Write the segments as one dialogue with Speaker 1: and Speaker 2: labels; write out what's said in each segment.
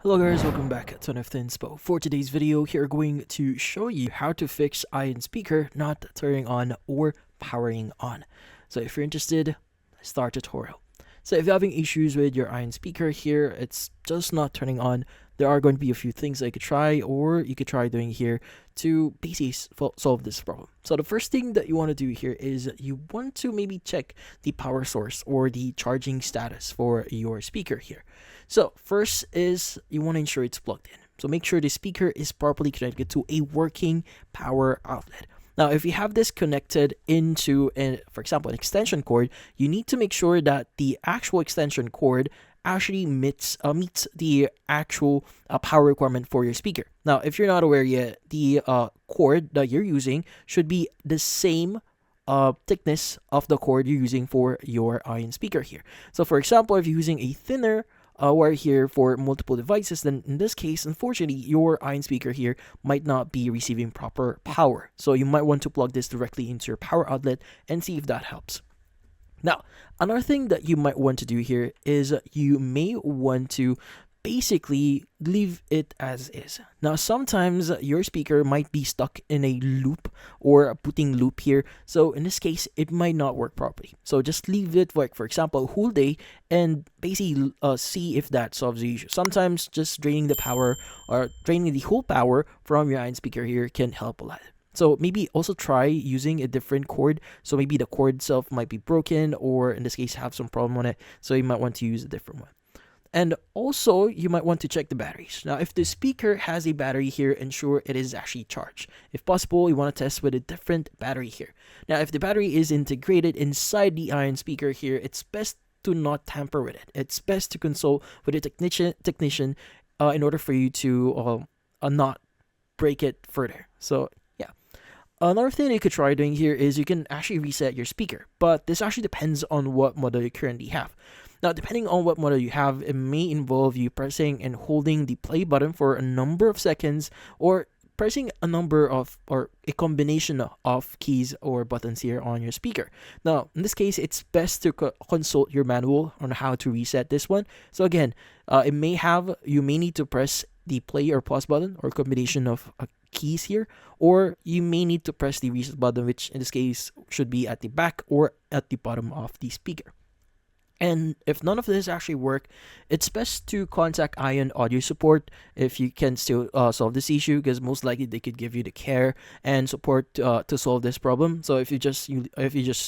Speaker 1: Hello guys, welcome back to another Inspo. For today's video, here we're going to show you how to fix Ion speaker not turning on or powering on. So if you're interested, start tutorial. So if you're having issues with your Ion speaker here, it's just not turning on, there are going to be a few things that you could try, or you could try doing here to basically solve this problem. So the first thing that you want to do here is you want to maybe check the power source or the charging status for your speaker here. So first is you want to ensure it's plugged in. So make sure the speaker is properly connected to a working power outlet. Now, if you have this connected into, for example, an extension cord, you need to make sure that the actual extension cord actually meets the actual power requirement for your speaker. Now, if you're not aware yet, the cord that you're using should be the same thickness of the cord you're using for your Ion speaker here. So, for example, if you're using a thinner wire here for multiple devices, then in this case, unfortunately, your Ion speaker here might not be receiving proper power. So you might want to plug this directly into your power outlet and see if that helps. Now, another thing that you might want to do here is you may want to basically leave it as is. Now, sometimes your speaker might be stuck in a loop or a booting loop here. So in this case, it might not work properly. So just leave it, like for example, a whole day and basically see if that solves the issue. Sometimes just draining the power or draining the whole power from your Ion speaker here can help a lot. So maybe also try using a different cord. So maybe the cord itself might be broken, or in this case have some problem on it. So you might want to use a different one. And also, you might want to check the batteries. Now, if the speaker has a battery here, ensure it is actually charged. If possible, you want to test with a different battery here. Now, if the battery is integrated inside the Ion speaker here, it's best to not tamper with it. It's best to consult with a technician in order for you to not break it further. So, yeah. Another thing you could try doing here is you can actually reset your speaker, but this actually depends on what model you currently have. Now, depending on what model you have, it may involve you pressing and holding the play button for a number of seconds, or pressing a number of, or a combination of keys or buttons here on your speaker. Now, in this case, it's best to consult your manual on how to reset this one. So again, you may need to press the play or pause button or combination of keys here, or you may need to press the reset button, which in this case should be at the back or at the bottom of the speaker. And if none of this actually work, it's best to contact Ion audio support if you can still solve this issue, because most likely they could give you the care and support to solve this problem. So if you just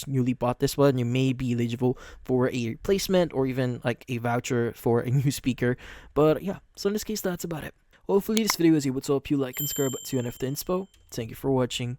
Speaker 1: newly bought this one, you may be eligible for a replacement or even like a voucher for a new speaker. But yeah, so in this case, that's about it. Hopefully this video was able to help you. Like and subscribe to NF Inspo. Thank you for watching.